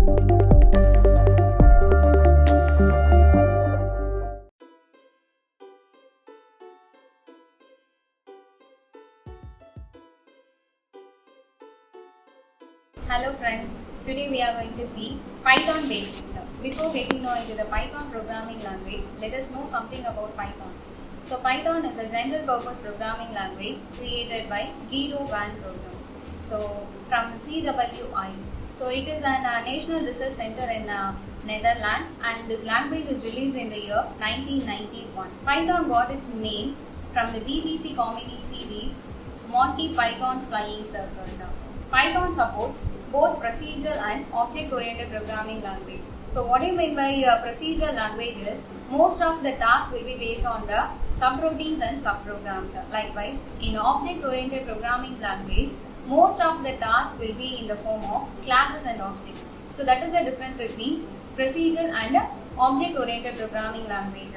Hello friends, today we are going to see Python basics. Before getting into the Python programming language, let us know something about Python. So Python is a general purpose programming language created by Guido van Rossum. So from CWI. So it is a national research center in Netherlands, and this language is released in the year 1991. Python got its name from the BBC comedy series Monty Python's Flying Circus. Python supports both procedural and object-oriented programming language. So what do you mean by procedural languages? Most of the tasks will be based on the subroutines and subprograms. Likewise, in object-oriented programming language, most of the tasks will be in the form of classes and objects. So that is the difference between procedural and object-oriented programming language.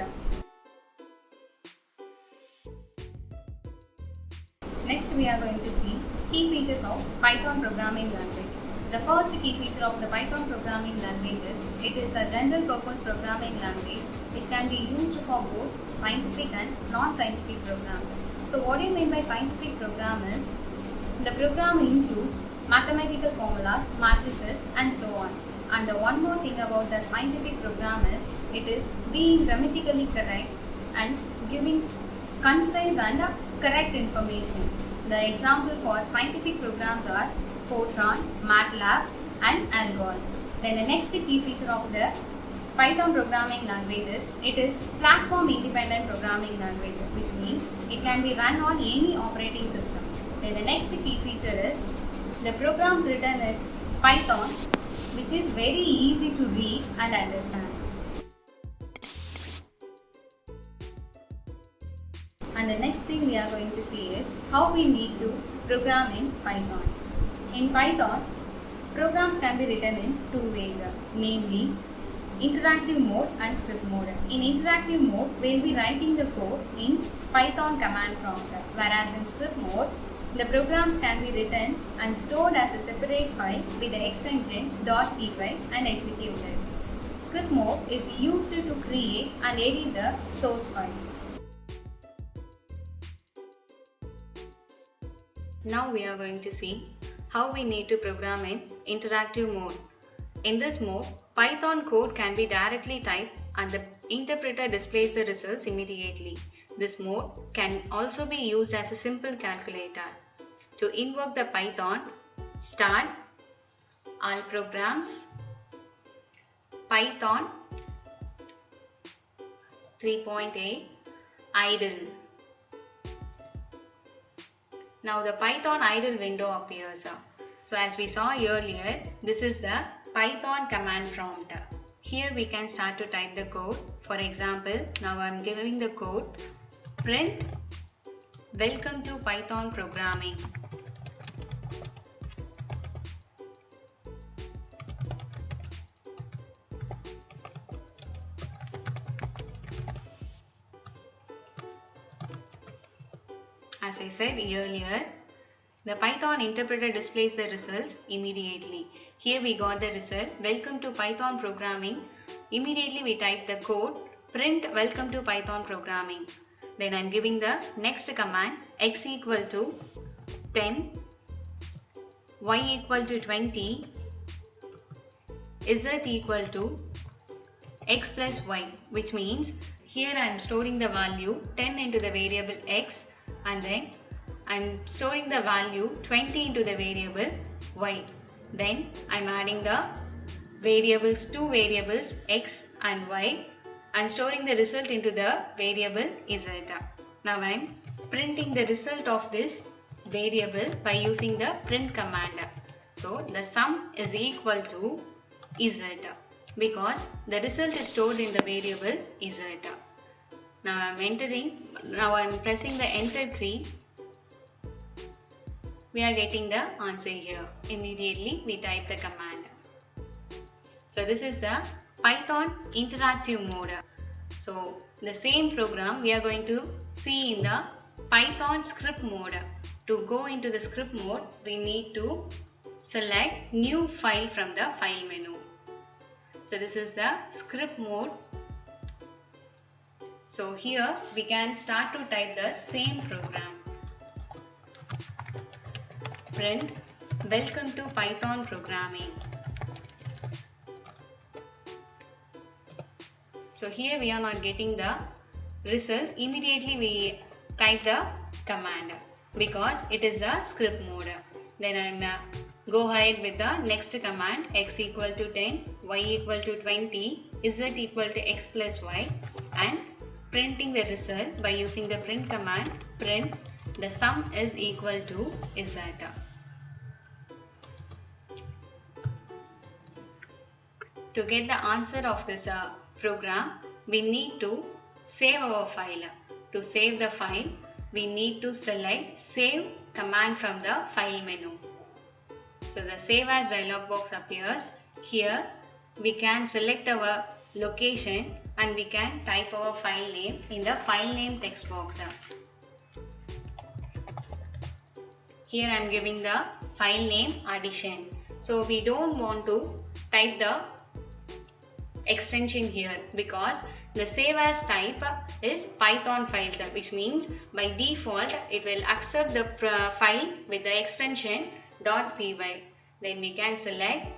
Next, we are going to see key features of Python programming language. The first key feature of the Python programming language is it is a general purpose programming language which can be used for both scientific and non-scientific programs. So what do you mean by scientific program is the program includes mathematical formulas, matrices and so on. And the one more thing about the scientific program is it is being grammatically correct and giving concise and correct information. The example for scientific programs are Fortran, MATLAB and ALGOL. Then the next key feature of the Python programming language is it is platform independent programming language, which means it can be run on any operating system. Then the next key feature is the programs written in Python, which is very easy to read and understand. And the next thing we are going to see is how we need to program in Python. In Python, programs can be written in two ways, namely interactive mode and script mode. In interactive mode, we will be writing the code in Python command prompt, whereas in script mode, the programs can be written and stored as a separate file with the extension .py and executed. Script mode is used to create and edit the source file. Now we are going to see how we need to program in interactive mode. In this mode, Python code can be directly typed and the interpreter displays the results immediately. This mode can also be used as a simple calculator. To invoke the Python, start all programs, Python 3.8 idle. Now the Python idle window appears. So as we saw earlier, this is the Python command prompt. Here we can start to type the code. For example, now I am giving the code print welcome to Python programming. As I said earlier, the Python interpreter displays the results immediately. Here we got the result, welcome to Python programming. Immediately we type the code, print welcome to Python programming. Then I am giving the next command, x equal to 10, y equal to 20, z equal to x plus y, which means here I am storing the value 10 into the variable x, and then I am storing the value 20 into the variable y. Then I am adding the two variables x and y and storing the result into the variable z. Now I am printing the result of this variable by using the print command. So the sum is equal to z because the result is stored in the variable z. Now I am pressing the enter key. We are getting the answer here. Immediately we type the command. So this is the Python interactive mode. So the same program we are going to see in the Python script mode. To go into the script mode, we need to select new file from the file menu. So this is the script mode. So here we can start to type the same program. Print welcome to Python programming. So here we are not getting the result. Immediately we type the command because it is the script mode. Then I'm go ahead with the next command, x equal to 10, y equal to 20, z equal to x plus y, and printing the result by using the print command. Print the sum is equal to z. To get the answer of this program, we need to save our file. To save the file, we need to select Save command from the File menu. So the Save As dialog box appears. Here we can select our location and we can type our file name in the File Name text box. Here I am giving the file name addition. So we don't want to type the extension here because the save as type is Python files, which means by default it will accept the file with the extension .py. Then we can select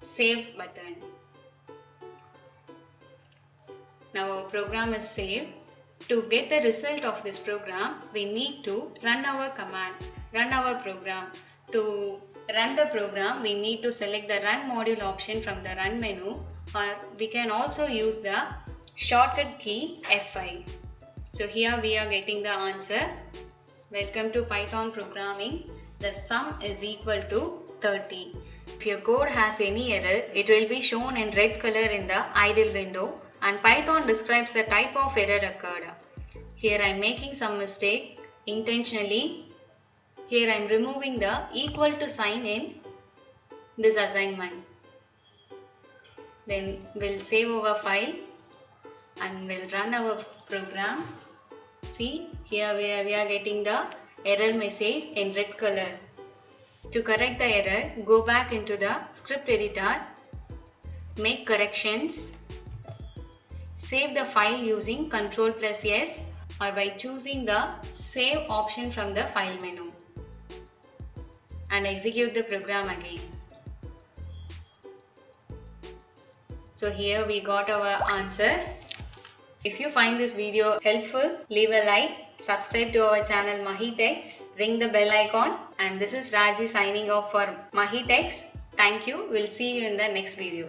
save button. Now our program is saved. To get the result of this program, we need to run our command, run our program. To run the program, we need to select the run module option from the run menu, or we can also use the shortcut key F5. So here we are getting the answer. Welcome to Python programming. The sum is equal to 30. If your code has any error, it will be shown in red color in the idle window, and Python describes the type of error occurred. Here I am making some mistake intentionally. Here I am removing the equal to sign in this assignment. Then we'll save our file and we'll run our program. See, here we are getting the error message in red color. To correct the error, go back into the script editor, make corrections, save the file using Ctrl+S or by choosing the save option from the file menu, and execute the program again. So here we got our answer. If you find this video helpful, leave a like, subscribe to our channel Mahitex, ring the bell icon, and this is Raji signing off for Mahitex. Thank you. We'll see you in the next video.